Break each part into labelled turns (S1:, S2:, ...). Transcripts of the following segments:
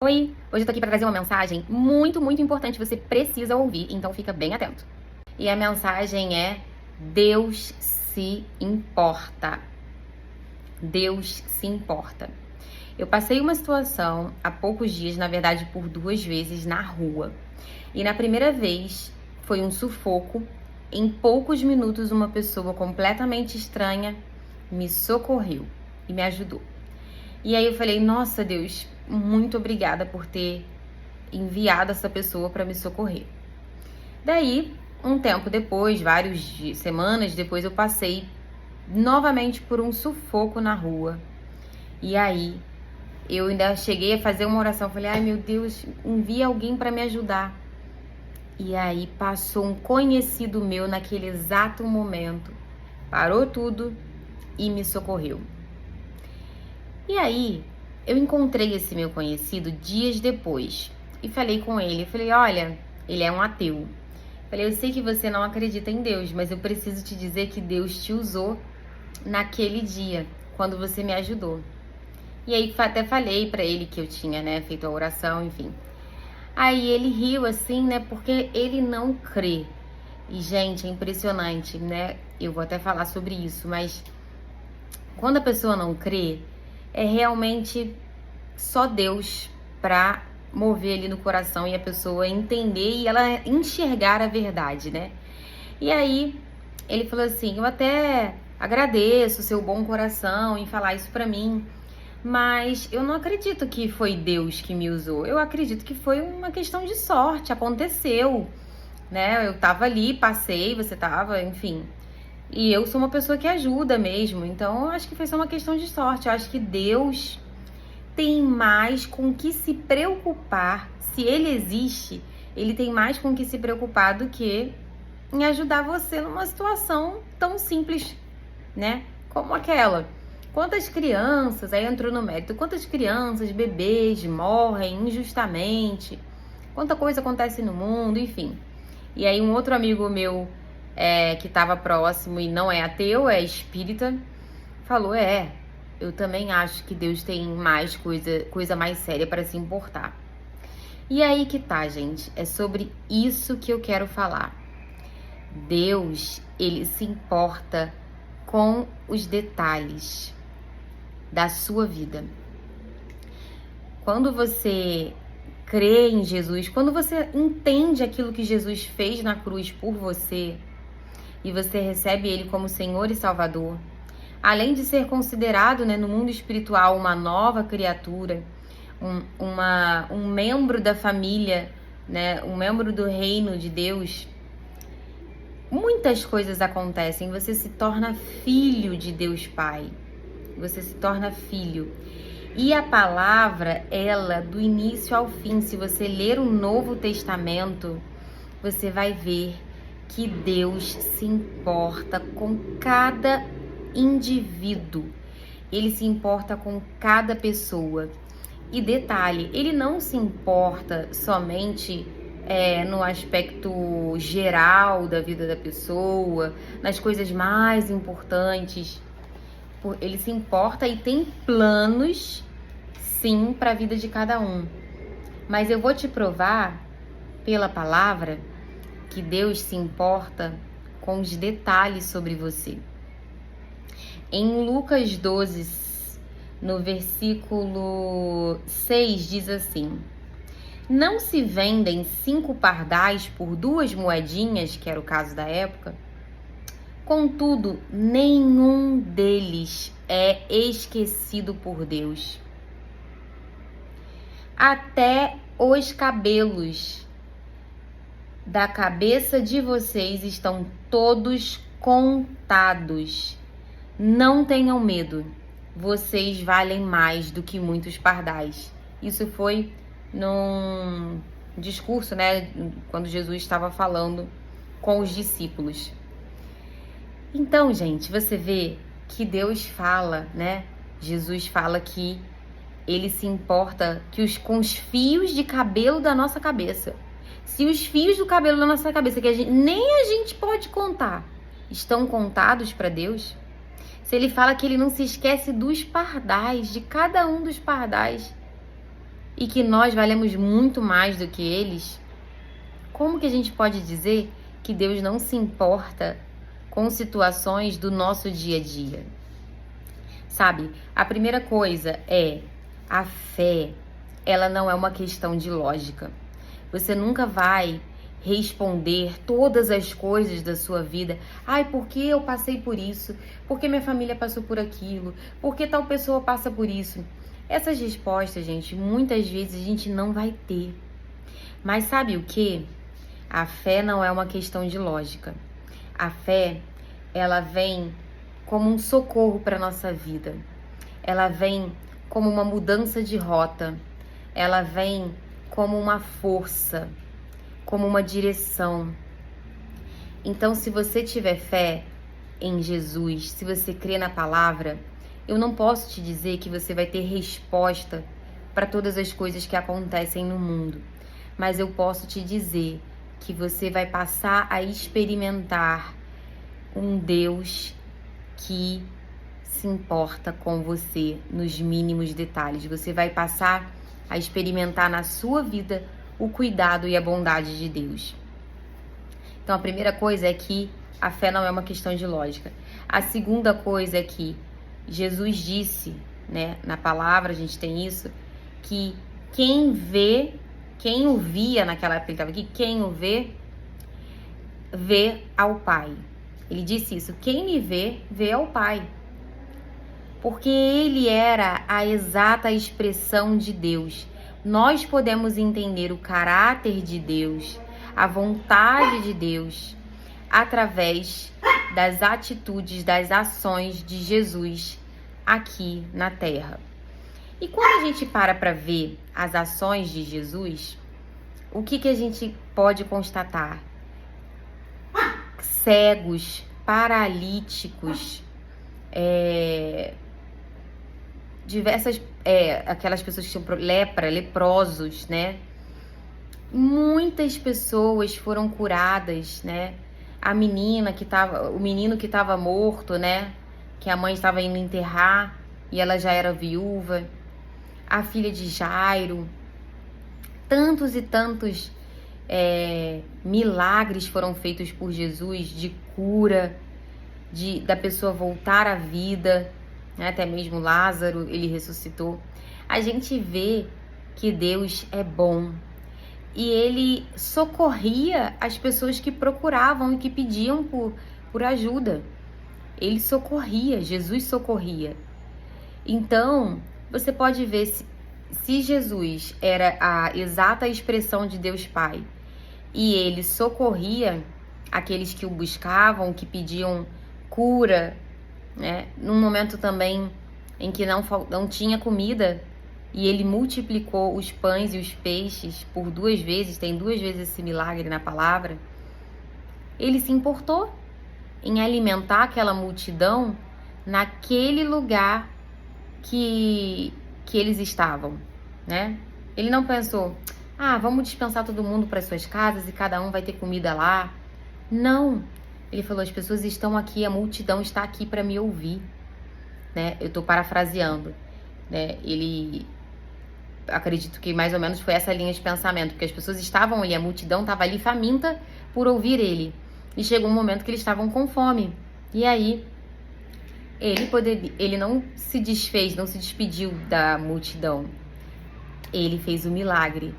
S1: Oi, hoje eu tô aqui para trazer uma mensagem muito, muito importante, você precisa ouvir, então fica bem atento. E a mensagem é: Deus se importa. Deus se importa. Eu passei uma situação há poucos dias, na verdade por 2 vezes, na rua. E na primeira vez foi um sufoco. Em poucos minutos uma pessoa completamente estranha me socorreu e me ajudou. E aí eu falei: nossa, Deus, muito obrigada por ter enviado essa pessoa para me socorrer. Daí, um tempo depois, semanas depois, eu passei novamente por um sufoco na rua. E aí, eu ainda cheguei a fazer uma oração. Falei: ai, meu Deus, envia alguém para me ajudar. E aí, passou um conhecido meu naquele exato momento. Parou tudo e me socorreu. E aí, eu encontrei esse meu conhecido dias depois e falei com ele. Falei: olha, ele é um ateu. Falei: eu sei que você não acredita em Deus, mas eu preciso te dizer que Deus te usou naquele dia, quando você me ajudou. E aí até falei pra ele que eu tinha, feito a oração, enfim. Aí ele riu assim, porque ele não crê. E, gente, é impressionante, Eu vou até falar sobre isso, mas quando a pessoa não crê, é realmente só Deus pra mover ali no coração e a pessoa entender e ela enxergar a verdade, E aí ele falou assim: eu até agradeço o seu bom coração em falar isso pra mim, mas eu não acredito que foi Deus que me usou. Eu acredito que foi uma questão de sorte, aconteceu, Eu tava ali, passei, você tava, enfim. E eu sou uma pessoa que ajuda mesmo, então eu acho que foi só uma questão de sorte. Eu acho que Deus tem mais com que se preocupar. Se ele existe, ele tem mais com que se preocupar do que em ajudar você numa situação tão simples, como aquela. Quantas crianças, aí entrou no mérito, quantas crianças, bebês morrem injustamente, quanta coisa acontece no mundo, enfim. E aí um outro amigo meu que estava próximo e não é ateu, é espírita, falou: eu também acho que Deus tem mais coisa mais séria para se importar. E aí que tá, gente, é sobre isso que eu quero falar. Deus, ele se importa com os detalhes da sua vida. Quando você crê em Jesus, quando você entende aquilo que Jesus fez na cruz por você e você recebe ele como Senhor e Salvador, além de ser considerado, no mundo espiritual uma nova criatura, um membro da família, um membro do reino de Deus, muitas coisas acontecem. Você se torna filho de Deus Pai. Você se torna filho. E a palavra, ela, do início ao fim, se você ler o Novo Testamento, você vai ver que Deus se importa com cada indivíduo. Ele se importa com cada pessoa. E detalhe, ele não se importa somente no aspecto geral da vida da pessoa, nas coisas mais importantes. Ele se importa e tem planos, sim, para a vida de cada um. Mas eu vou te provar, pela palavra, que Deus se importa com os detalhes sobre você. Em Lucas 12, no versículo 6, diz assim: não se vendem 5 pardais por 2 moedinhas, que era o caso da época? Contudo, nenhum deles é esquecido por Deus. Até os cabelos da cabeça de vocês estão todos contados. Não tenham medo, vocês valem mais do que muitos pardais. Isso foi num discurso, quando Jesus estava falando com os discípulos. Então, gente, você vê que Deus fala, Jesus fala que ele se importa com os fios de cabelo da nossa cabeça. Se os fios do cabelo da nossa cabeça, que nem a gente pode contar, estão contados para Deus, se ele fala que ele não se esquece dos pardais, de cada um dos pardais, e que nós valemos muito mais do que eles, como que a gente pode dizer que Deus não se importa com situações do nosso dia a dia? Sabe, a primeira coisa é a fé, ela não é uma questão de lógica. Você nunca vai responder todas as coisas da sua vida. Ai, por que eu passei por isso? Por que minha família passou por aquilo? Por que tal pessoa passa por isso? Essas respostas, gente, muitas vezes a gente não vai ter. Mas sabe o que? A fé não é uma questão de lógica. A fé, ela vem como um socorro para a nossa vida. Ela vem como uma mudança de rota. Ela vem como uma força, como uma direção. Então, se você tiver fé em Jesus, se você crê na palavra, eu não posso te dizer que você vai ter resposta para todas as coisas que acontecem no mundo, mas eu posso te dizer que você vai passar a experimentar um Deus que se importa com você nos mínimos detalhes. Você vai passar a experimentar na sua vida o cuidado e a bondade de Deus. Então, a primeira coisa é que a fé não é uma questão de lógica. A segunda coisa é que Jesus disse, né, na palavra, a gente tem isso, que quem o via naquela época, ele estava aqui, quem o vê ao Pai. Ele disse isso, quem me vê ao Pai. Porque ele era a exata expressão de Deus. Nós podemos entender o caráter de Deus, a vontade de Deus, através das atitudes, das ações de Jesus aqui na Terra. E quando a gente para ver as ações de Jesus, o que a gente pode constatar? Cegos, paralíticos, diversas, aquelas pessoas que tinham leprosos, né? Muitas pessoas foram curadas, né? O menino que estava morto, né? Que a mãe estava indo enterrar e ela já era viúva. A filha de Jairo. Tantos e tantos milagres foram feitos por Jesus de cura, da pessoa voltar à vida, né? Até mesmo Lázaro, ele ressuscitou. A gente vê que Deus é bom e ele socorria as pessoas que procuravam e que pediam por ajuda. Ele socorria, Jesus socorria. Então, você pode ver se Jesus era a exata expressão de Deus Pai e ele socorria aqueles que o buscavam, que pediam cura, né? Num momento também em que não tinha comida e ele multiplicou os pães e os peixes por 2 vezes, tem 2 vezes esse milagre na palavra, ele se importou em alimentar aquela multidão naquele lugar que eles estavam, né? Ele não pensou, vamos dispensar todo mundo para suas casas e cada um vai ter comida lá. Não, ele falou, as pessoas estão aqui, a multidão está aqui para me ouvir, né? Eu estou parafraseando, né? Ele, acredito que mais ou menos foi essa linha de pensamento, porque as pessoas estavam ali, a multidão estava ali faminta por ouvir ele. E chegou um momento que eles estavam com fome. E aí, ele não se desfez, não se despediu da multidão. Ele fez o milagre,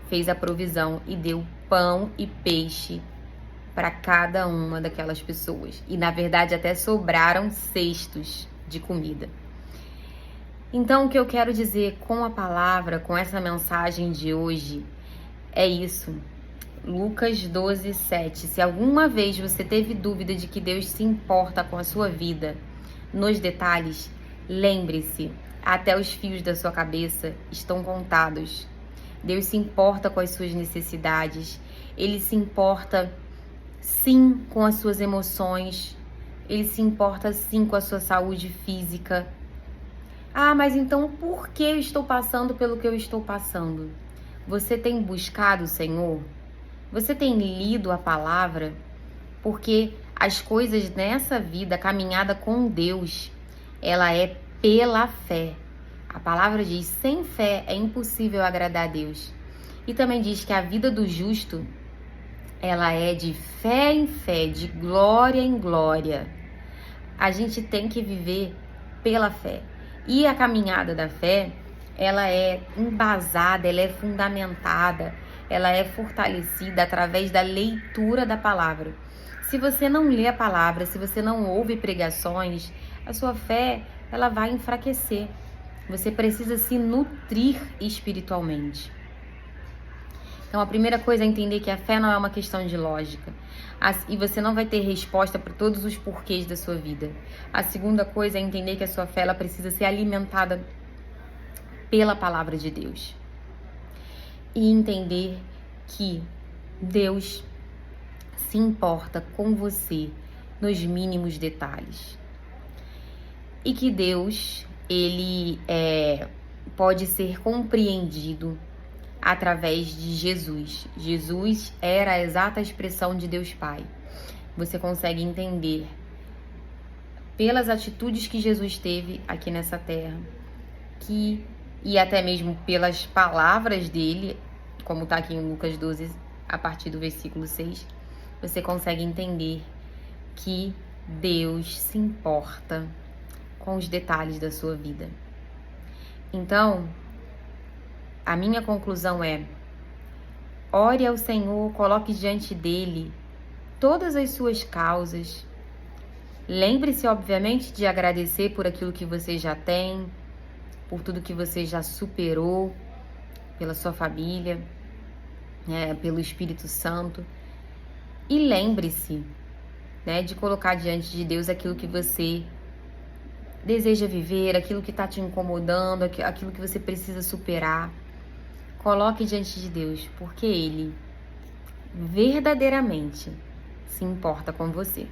S1: fez a provisão e deu pão e peixe para cada uma daquelas pessoas. E, na verdade, até sobraram cestos de comida. Então, o que eu quero dizer com a palavra, com essa mensagem de hoje, é isso. Lucas 12, 7. Se alguma vez você teve dúvida de que Deus se importa com a sua vida, nos detalhes, lembre-se, até os fios da sua cabeça estão contados. Deus se importa com as suas necessidades. Ele se importa, sim, com as suas emoções. Ele se importa, sim, com a sua saúde física. Mas então por que eu estou passando pelo que eu estou passando? Você tem buscado o Senhor? Você tem lido a palavra? Porque as coisas nessa vida, a caminhada com Deus, ela é pela fé. A palavra diz: sem fé é impossível agradar a Deus. E também diz que a vida do justo, ela é de fé em fé, de glória em glória. A gente tem que viver pela fé. E a caminhada da fé, ela é embasada, ela é fundamentada, ela é fortalecida através da leitura da palavra. Se você não lê a palavra, se você não ouve pregações, a sua fé, ela vai enfraquecer. Você precisa se nutrir espiritualmente. Então, a primeira coisa é entender que a fé não é uma questão de lógica. E você não vai ter resposta para todos os porquês da sua vida. A segunda coisa é entender que a sua fé, ela precisa ser alimentada pela palavra de Deus. E entender que Deus se importa com você nos mínimos detalhes. E que Deus, ele pode ser compreendido através de Jesus. Jesus era a exata expressão de Deus Pai. Você consegue entender pelas atitudes que Jesus teve aqui nessa terra, e até mesmo pelas palavras dele, como está aqui em Lucas 12, a partir do versículo 6, você consegue entender que Deus se importa com os detalhes da sua vida. Então, a minha conclusão é: ore ao Senhor, coloque diante dele todas as suas causas. Lembre-se, obviamente, de agradecer por aquilo que você já tem, por tudo que você já superou, pela sua família, pelo Espírito Santo. E lembre-se, de colocar diante de Deus aquilo que você deseja viver, aquilo que está te incomodando, aquilo que você precisa superar. Coloque diante de Deus, porque Ele verdadeiramente se importa com você.